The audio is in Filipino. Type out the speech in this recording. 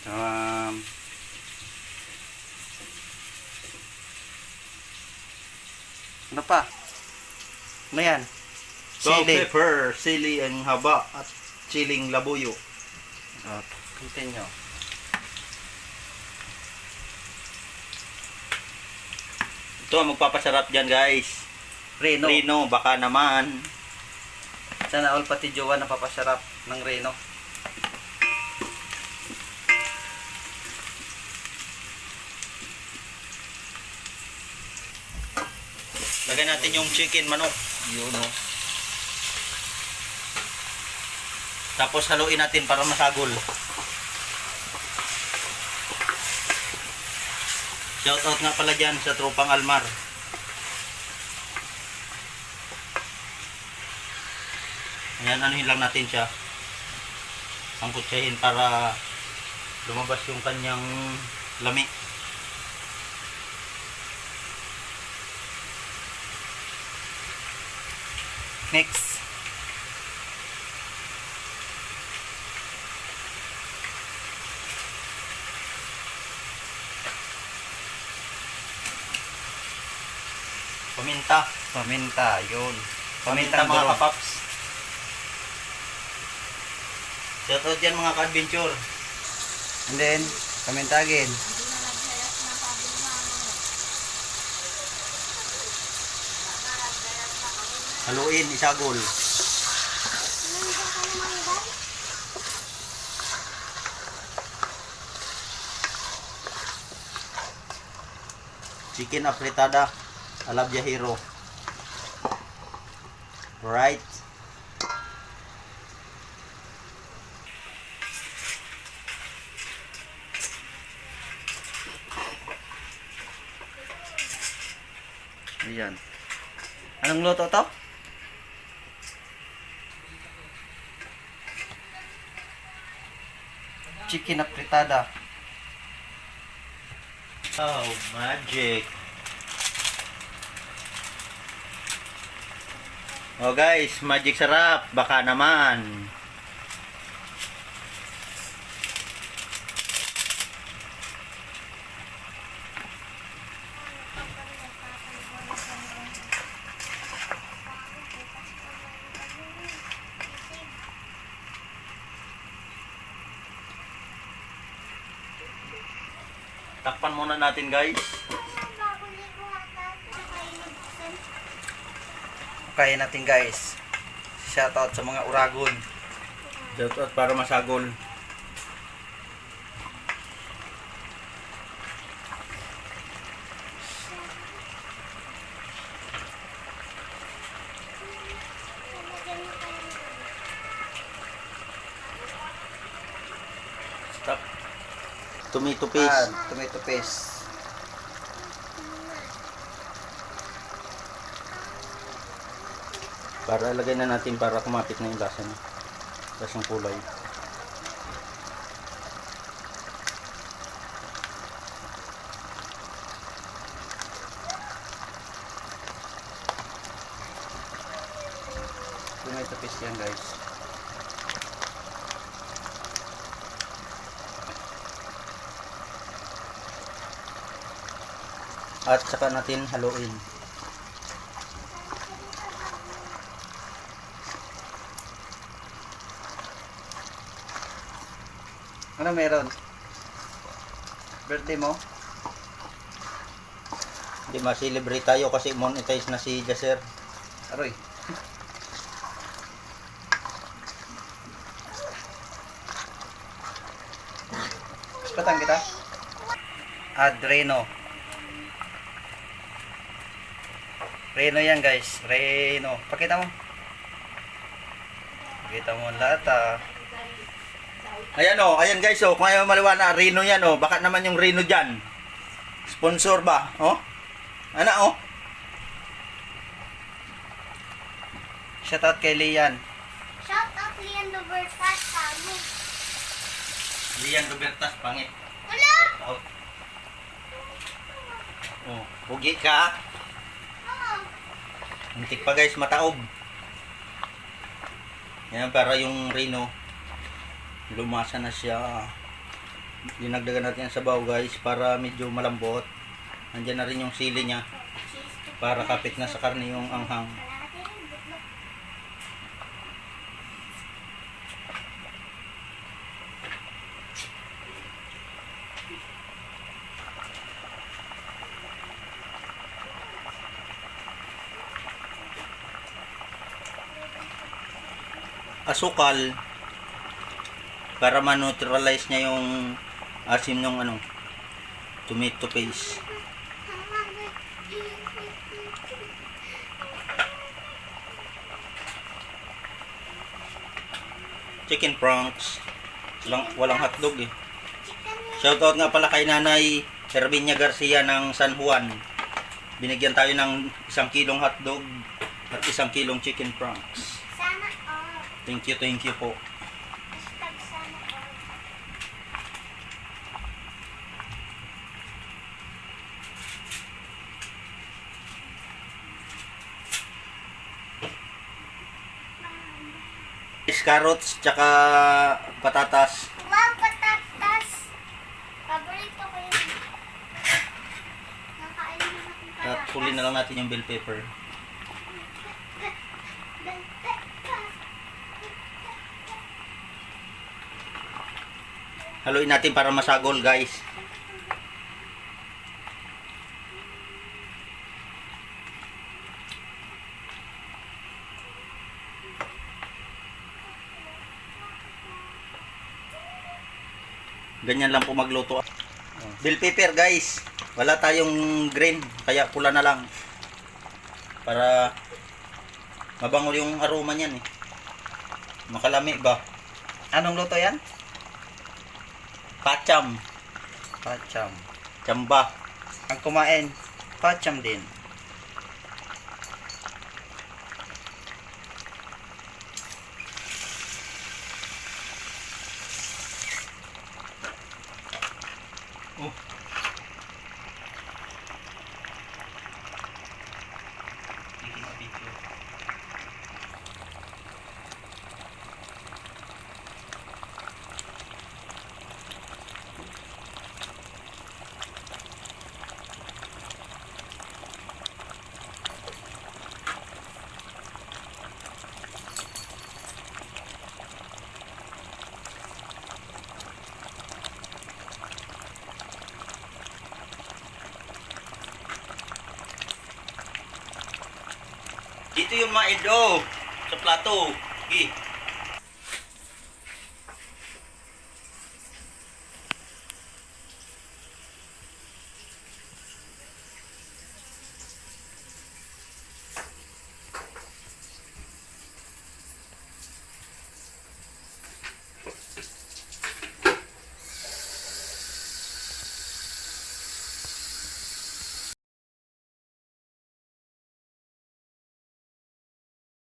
Um, ano pa? Ano yan? Bell Sili. pepper, sili ang haba at siling labuyo. Continue. Ito ang magpapasarap dyan guys. Reno. Reno, baka naman. Sana all pati jowa napapasarap ng Reno. Lagyan natin yung chicken manok. Yun o. Tapos haluin natin para masagol. Shoutout nga pala dyan sa tropang Almar. Ayan, anuhin lang natin siya. Sangkutsahin para lumabas yung kanyang lami. Next. Paminta. Paminta. Yun. Paminta mga durog. kapaps. Shoutout dyan mga ka-adventure. And then, paminta again. Haluin, isagol. Chicken apretada ala Viajero. Right. Ayan. Anong luto to? Chicken apretada. Oh, magic. Oh guys, magic sarap. Baka naman. Takpan muna natin guys. Kaya natin guys. Shoutout sa mga uragon. Shoutout para masagol. Stop. Tomato paste. Tomato paste. Para lagay na natin para kumapit na yung lasa niya. Tapos yung kulay. Tomato paste yan guys. At saka natin haluin. Ano meron? Birthday mo? Hindi ma-celebrate tayo kasi monetize na si Jaser. Aroy. Patang kita. Reno. Reno yan guys. Reno. Pakita mo. Pakita mo lahat Ayan o, ayan guys o, kung ayaw maliwanag, Reno yan o, baka naman yung Reno dyan. Sponsor ba? O? Ano o? Shoutout kay Lian. Shout out Lian Robertas, tamo. Lian Robertas, pangit. Wala! Out. Oh, pugi ka. Oo. Muntik pa guys, mataob. Yan para yung Reno lumasa na siya. Dinagdagan natin ang sabaw guys para medyo malambot. Nandiyan na rin yung sili niya para kapit na sa karne yung anghang. Asukal para ma-neutralize niya yung asim ng ano, tomato paste. Chicken prongs. Walang hotdog eh. Shoutout nga pala kay Nanay Herminia Garcia ng San Juan. Binigyan tayo ng 1 kilong hotdog at 1 kilong chicken prongs. Sana all. Thank you po. Hashtag sana all. Carrots tsaka patatas. Wow, patatas. Paborito ko yun. Nakain mo na akong At patatas. huli na lang natin yung bell pepper. Haluin natin para masagol guys. Ganyan lang po magluto. Bell pepper guys. Wala tayong green kaya pula na lang. Para mabango yung aroma niyan eh. Makalami ba? Anong luto yan? Pacham. Pacham. Chamba. Ang kumain, pacham din. Oh. Dito yung maido sa plato. Okay.